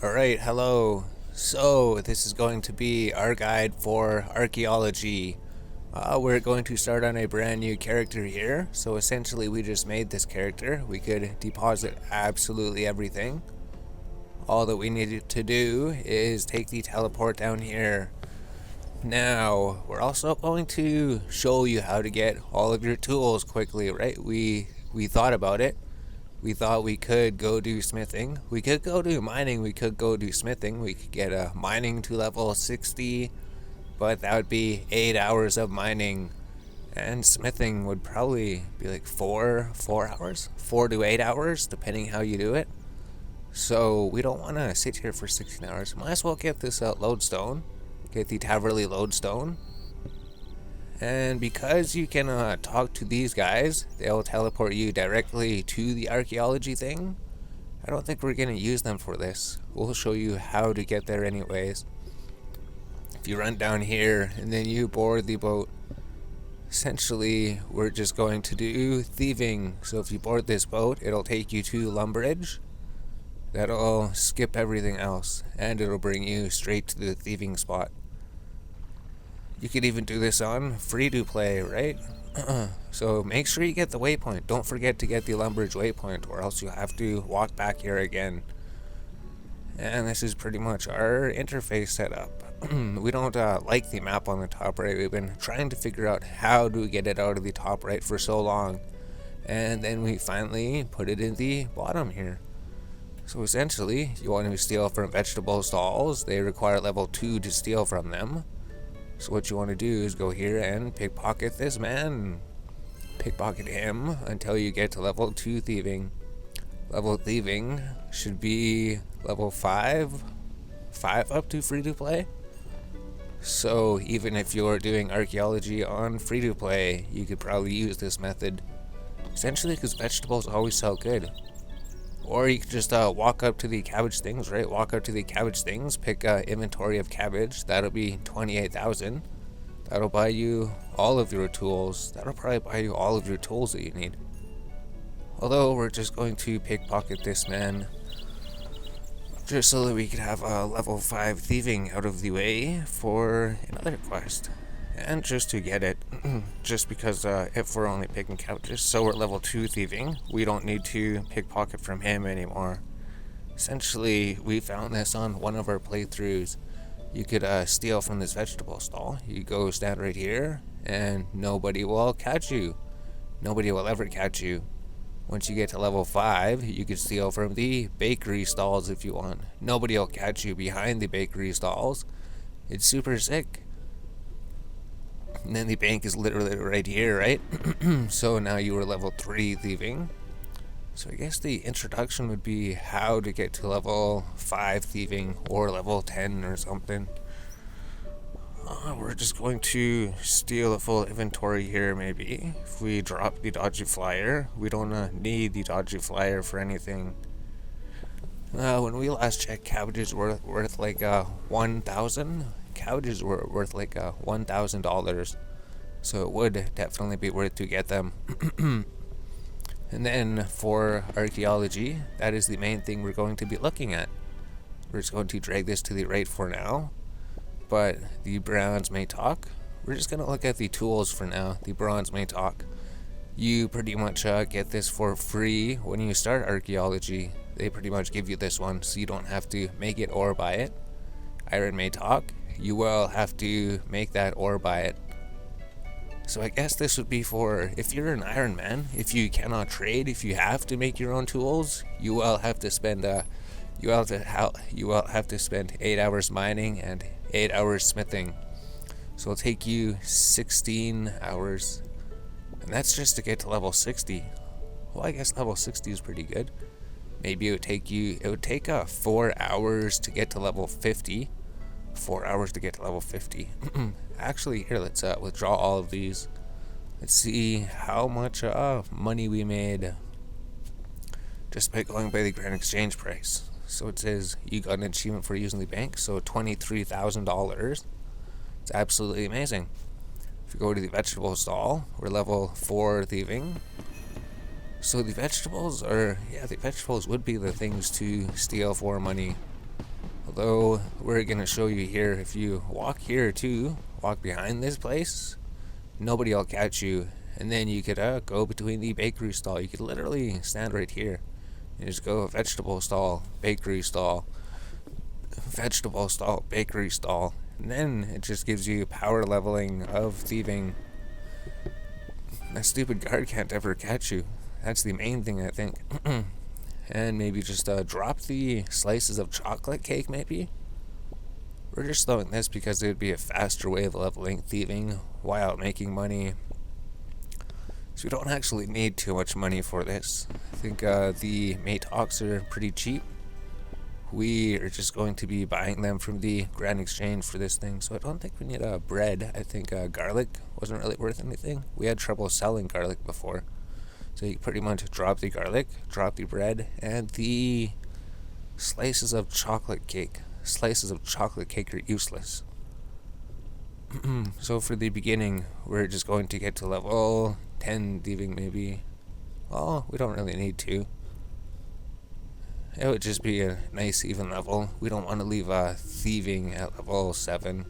Alright, hello. So, this is going to be our guide for archaeology. We're going to start on a brand new character here. So essentially we just made this character. We could deposit absolutely everything. All that we needed to do is take the teleport down here. Now, we're also going to show you how to get all of your tools quickly, right? We thought about it. We thought we could go do smithing. We could go do mining. We could go do smithing. We could get a mining to level 60, but that would be 8 hours of mining. And smithing would probably be like 4 hours, 4 to 8 hours, depending how you do it. So we don't want to sit here for 16 hours. Might as well get this lodestone. Get the Taverley lodestone. And because you can talk to these guys, they'll teleport you directly to the archaeology thing. I don't think we're going to use them for this. We'll show you how to get there anyways. If you run down here and then you board the boat, essentially we're just going to do thieving. So if you board this boat, it'll take you to Lumbridge. That'll skip everything else and it'll bring you straight to the thieving spot. You could even do this on free to play, right? So make sure you get the waypoint. Don't forget to get the Lumbridge waypoint, or else you'll have to walk back here again. And this is pretty much our interface setup. We don't like the map on the top right. We've been trying to figure out how to get it out of the top right for so long. And then we finally put it in the bottom here. So essentially, you want to steal from vegetable stalls. They require level 2 to steal from them. So what you want to do is go here and pickpocket this man. Pickpocket him until you get to level 2 thieving. Level thieving should be level 5 up to free to play. So even if you're doing archaeology on free to play, you could probably use this method. Essentially because vegetables always sell good. Or you could just walk up to the cabbage things, right? Walk up to the cabbage things, pick inventory of cabbage. That'll be 28,000. That'll buy you all of your tools. That'll probably buy you all of your tools that you need. Although we're just going to pickpocket this man, just so that we could have level 5 thieving out of the way for another quest. And just to get it, just because if we're only picking cabbages, so we're level 2 thieving, we don't need to pickpocket from him anymore. Essentially, we found this on one of our playthroughs. You could steal from this vegetable stall. You go stand right here, and nobody will catch you. Nobody will ever catch you. Once you get to level 5, you could steal from the bakery stalls if you want. Nobody will catch you behind the bakery stalls. It's super sick. And then the bank is literally right here, right? So now you are level 3 thieving. So I guess the introduction would be how to get to level 5 thieving or level 10 or something. We're just going to steal a full inventory here maybe. If we drop the dodgy flyer, we don't need the dodgy flyer for anything. When we last checked, cabbages were worth like 1,000. Cabbages were worth like $1,000, so it would definitely be worth to get them. And then for archaeology, that is the main thing we're going to be looking at. We're just going to drag this to the right for now, but the bronze may talk. We're just going to look at the tools for now. The bronze may talk. You pretty much get this for free when you start archaeology. They pretty much give you this one, so you don't have to make it or buy it. Iron may talk. You will have to make that or buy it. So I guess this would be for if you're an Iron Man, if you cannot trade, if you have to make your own tools, you will have to spend you will have to spend 8 hours mining and 8 hours smithing. So it'll take you 16 hours. And that's just to get to level 60. Well, I guess level 60 is pretty good. Maybe it would take 4 hours to get to level 50. 4 hours to get to level 50. Actually, here, let's withdraw all of these. Let's see how much money we made just by going by the grand exchange price. So it says you got an achievement for using the bank, so $23,000. It's absolutely amazing. If you go to the vegetable stall, we're level 4 thieving. So the vegetables would be the things to steal for money. Although, we're going to show you here, if you walk here too, walk behind this place, nobody will catch you. And then you could go between the bakery stall. You could literally stand right here. You just go vegetable stall, bakery stall, vegetable stall, bakery stall. And then it just gives you power leveling of thieving. That stupid guard can't ever catch you. That's the main thing, I think. And maybe just drop the slices of chocolate cake, maybe? We're just throwing this because it would be a faster way of leveling thieving while making money. So we don't actually need too much money for this. I think the mate ox are pretty cheap. We are just going to be buying them from the Grand Exchange for this thing, so I don't think we need bread. I think garlic wasn't really worth anything. We had trouble selling garlic before. So you pretty much drop the garlic, drop the bread, and the slices of chocolate cake. Slices of chocolate cake are useless. So for the beginning, we're just going to get to level 10 thieving maybe. Well, we don't really need to. It would just be a nice even level. We don't want to leave thieving at level 7.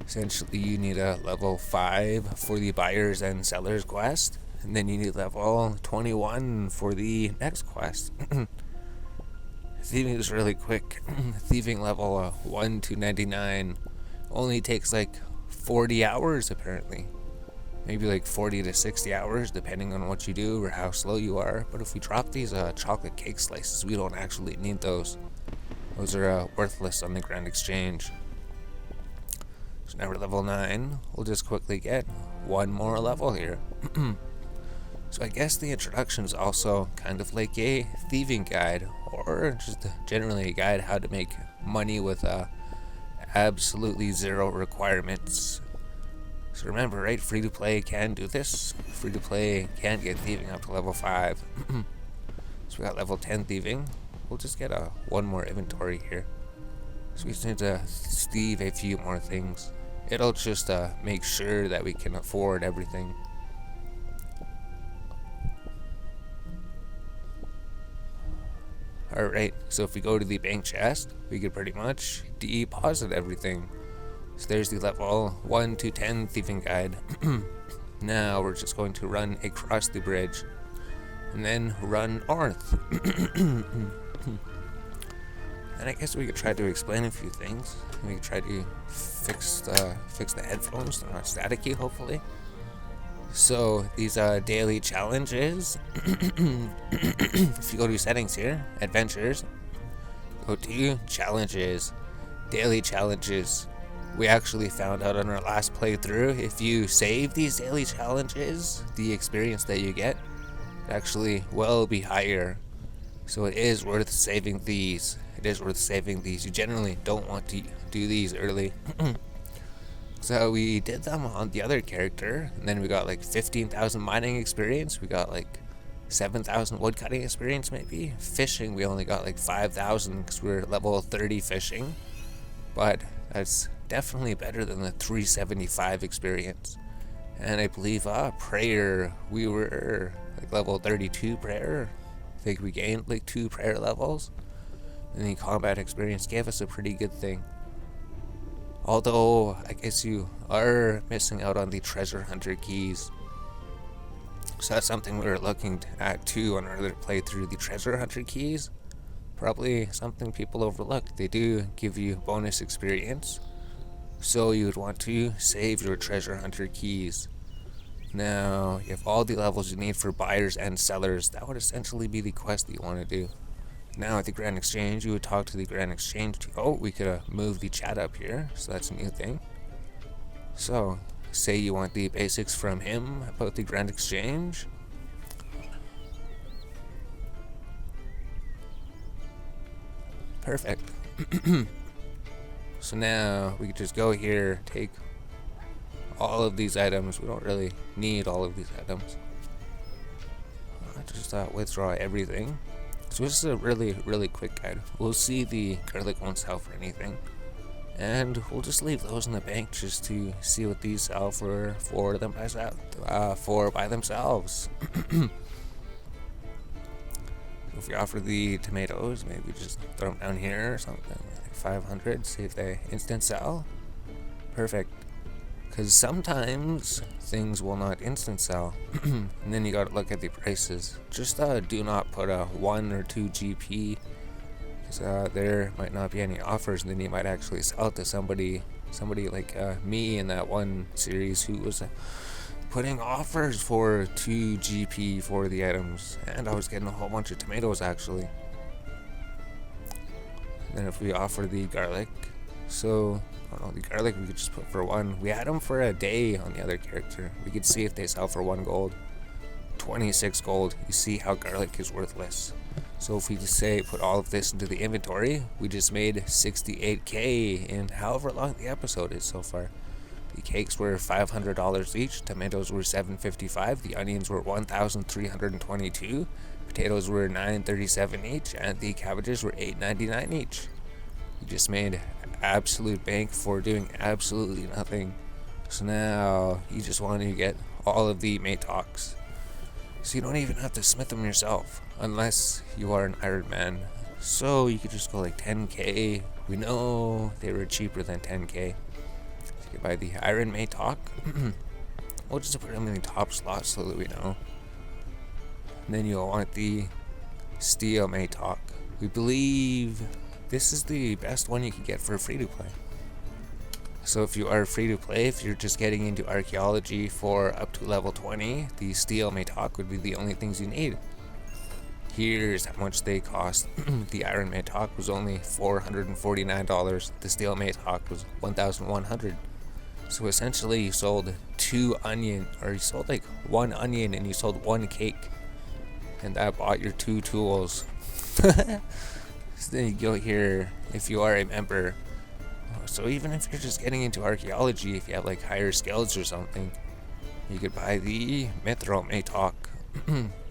Essentially, you need a level 5 for the buyers and sellers quest. And then you need level 21 for the next quest. Thieving is really quick. Thieving level 1 to 99 only takes like 40 hours apparently. Maybe like 40 to 60 hours depending on what you do or how slow you are. But if we drop these chocolate cake slices, we don't actually need those. Those are worthless on the Grand Exchange. So now we're level 9. We'll just quickly get one more level here. So I guess the introduction is also kind of like a thieving guide, or just generally a guide how to make money with absolutely zero requirements. So remember, right, free-to-play can do this. Free-to-play can get thieving up to level 5. So we got level 10 thieving. We'll just get one more inventory here. So we just need to thieve a few more things. It'll just make sure that we can afford everything. Alright, so if we go to the bank chest, we could pretty much deposit everything. So there's the level 1 to 10 thieving guide. Now we're just going to run across the bridge. And then run north. And I guess we could try to explain a few things. We could try to fix the headphones. They're not staticky, hopefully. So these daily challenges. If you go to settings here, adventures, go to challenges, daily challenges. We actually found out on our last playthrough, if you save these daily challenges, the experience that you get actually will be higher. So it is worth saving these. It is worth saving these. You generally don't want to do these early. So we did them on the other character, and then we got like 15,000 mining experience. We got like 7,000 woodcutting experience maybe. Fishing, we only got like 5,000 because we're level 30 fishing. But that's definitely better than the 375 experience. And I believe prayer, we were like level 32 prayer. I think we gained like 2 prayer levels. And the combat experience gave us a pretty good thing. Although, I guess you are missing out on the treasure hunter keys. So that's something we were looking at too on our other playthrough, the treasure hunter keys. Probably something people overlook. They do give you bonus experience. So you would want to save your treasure hunter keys. Now, you have all the levels you need for buyers and sellers. That would essentially be the quest that you want to do. Now at the Grand Exchange, you would talk to the Grand Exchange. We could move the chat up here, so that's a new thing. So, say you want the basics from him about the Grand Exchange. Perfect. So now we could just go here, take all of these items. We don't really need all of these items. Just withdraw everything. So this is a really quick guide. We'll see the garlic won't sell for anything. And we'll just leave those in the bank just to see what these sell for by themselves. If we offer the tomatoes, maybe just throw them down here or something. Like 500, see if they instant sell. Perfect. Because sometimes things will not instant sell. And then you gotta look at the prices. Just do not put a 1 or 2 GP, because there might not be any offers, and then you might actually sell it to somebody like me in that one series who was putting offers for 2 GP for the items, and I was getting a whole bunch of tomatoes actually. And then if we offer the garlic, so I don't know, the garlic we could just put for 1. We had them for a day on the other character. We could see if they sell for 1 gold. 26 gold. You see how garlic is worthless. So if we just say put all of this into the inventory, we just made 68k in however long the episode is so far. The cakes were $500 each, tomatoes were $7.55, the onions were $1,322, potatoes were $9.37 each, and the cabbages were $8.99 each. We just made absolute bank for doing absolutely nothing. So now you just want to get all of the mate talks. So you don't even have to smith them yourself, unless you are an Iron Man. So you could just go like 10k. We know they were cheaper than 10k. So you could buy the Iron Mate Talk. We'll just put them in the top slot so that we know. And then you'll want the Steel Mate Talk. We believe this is the best one you can get for free to play. So if you are free to play, if you're just getting into archaeology for up to level 20, the Steel Mate Talk would be the only things you need. Here's how much they cost. The Iron Mate Talk was only $449. The Steel Mate Talk was $1,100. So essentially you sold 2 onion, or you sold like 1 onion and you sold 1 cake. And that bought your 2 tools. So then you go here, if you are a member. So even if you're just getting into archaeology, if you have like higher skills or something, you could buy the Mithril Mate Talk.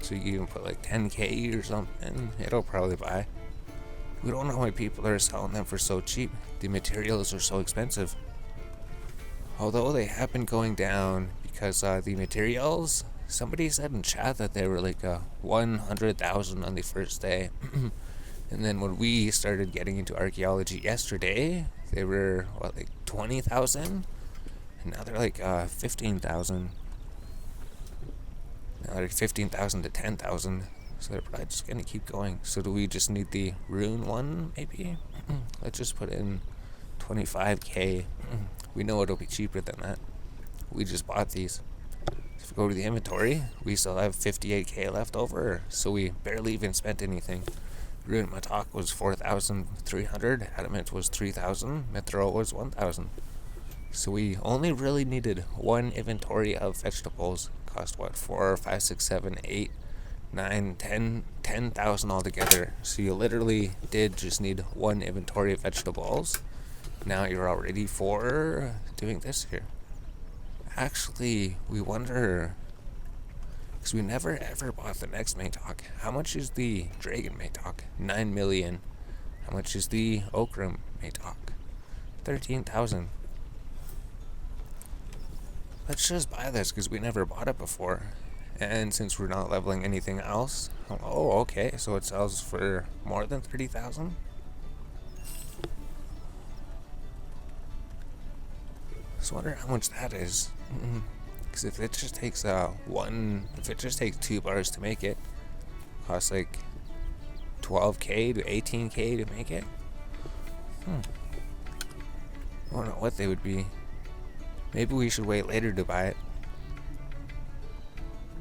So you can put like 10k or something, it'll probably buy. We don't know why people are selling them for so cheap. The materials are so expensive. Although they have been going down because the materials, somebody said in chat that they were like 100,000 on the first day. And then when we started getting into archaeology yesterday, they were, what, like 20,000? And now they're like 15,000. Now they're 15,000 to 10,000. So they're probably just going to keep going. So do we just need the rune one, maybe? Let's just put in 25k. We know it'll be cheaper than that. We just bought these. If we go to the inventory, we still have 58k left over. So we barely even spent anything. Rune Matok was 4,300, Adamant was 3,000, Mithril was 1,000. So we only really needed 1 inventory of vegetables. Cost what? 4, 5, 6, 7, 8, 9, 10, 10,000 altogether. So you literally did just need 1 inventory of vegetables. Now you're all ready for doing this here. Actually, we wonder, because we never ever bought the next Mate Talk. How much is the Dragon Mate Talk? 9 million. How much is the Okram Mate Talk? 13,000. Let's just buy this because we never bought it before. And since we're not leveling anything else, oh, okay, so it sells for more than 30,000? So I wonder how much that is. Because if it just takes if it just takes 2 bars to make it, costs like 12k to 18k to make it. I don't know what they would be. Maybe we should wait later to buy it.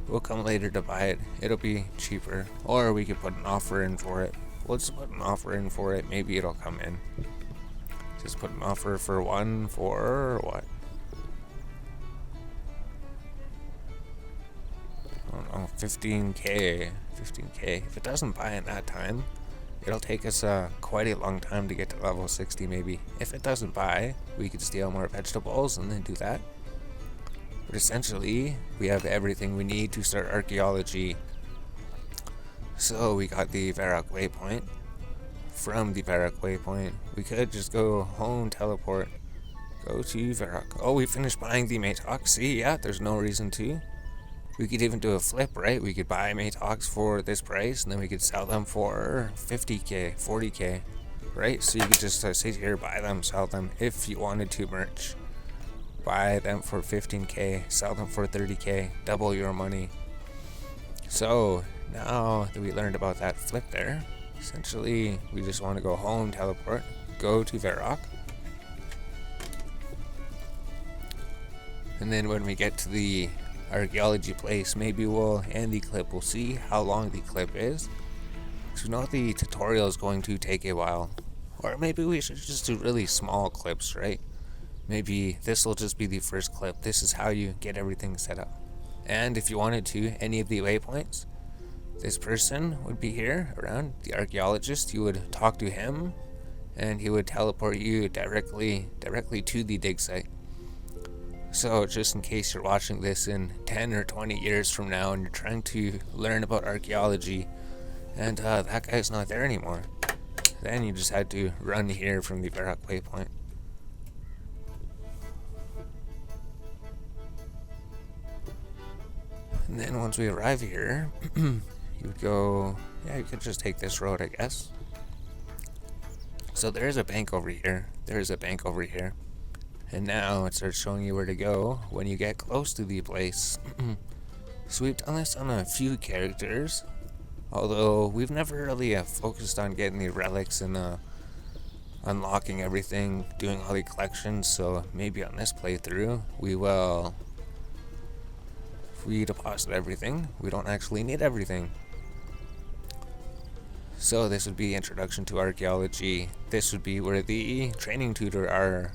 We'll come later to buy it. It'll be cheaper. Or we could put an offer in for it. Let's put an offer in for it. Maybe it'll come in. Just put an offer for 1 for what? I don't know, 15k. 15k. If it doesn't buy in that time, it'll take us quite a long time to get to level 60 maybe. If it doesn't buy, we could steal more vegetables and then do that. But essentially, we have everything we need to start archaeology. So we got the Varrock Waypoint. From the Varrock Waypoint, we could just go home, teleport, go to Varrock. Oh, we finished buying the Matox. See, yeah, there's no reason to. We could even do a flip, right? We could buy Matox for this price, and then we could sell them for 50k, 40k, right? So you could just sit here, buy them, sell them if you wanted to merch. Buy them for 15k, sell them for 30k, double your money. So now that we learned about that flip there, essentially we just want to go home, teleport, go to Varrock. And then when we get to the archaeology place, maybe we'll end the clip. We'll see how long the clip is. So we know the tutorial is going to take a while. Or maybe we should just do really small clips, right? Maybe this will just be the first clip. This is how you get everything set up. And if you wanted to, any of the waypoints, this person would be here around, the archaeologist. You would talk to him, and he would teleport you directly to the dig site. So just in case you're watching this in 10 or 20 years from now and you're trying to learn about archaeology and that guy's not there anymore, then you just had to run here from the Varrock waypoint. And then once we arrive here, you would go, you could just take this road, I guess. So there's a bank over here. There's a bank over here. And now it starts showing you where to go when you get close to the place. So we've done this on a few characters, although we've never really focused on getting the relics and unlocking everything, doing all the collections. So maybe on this playthrough we will, if we deposit everything, we don't actually need everything. So this would be Introduction to Archaeology. This would be where the training tutor are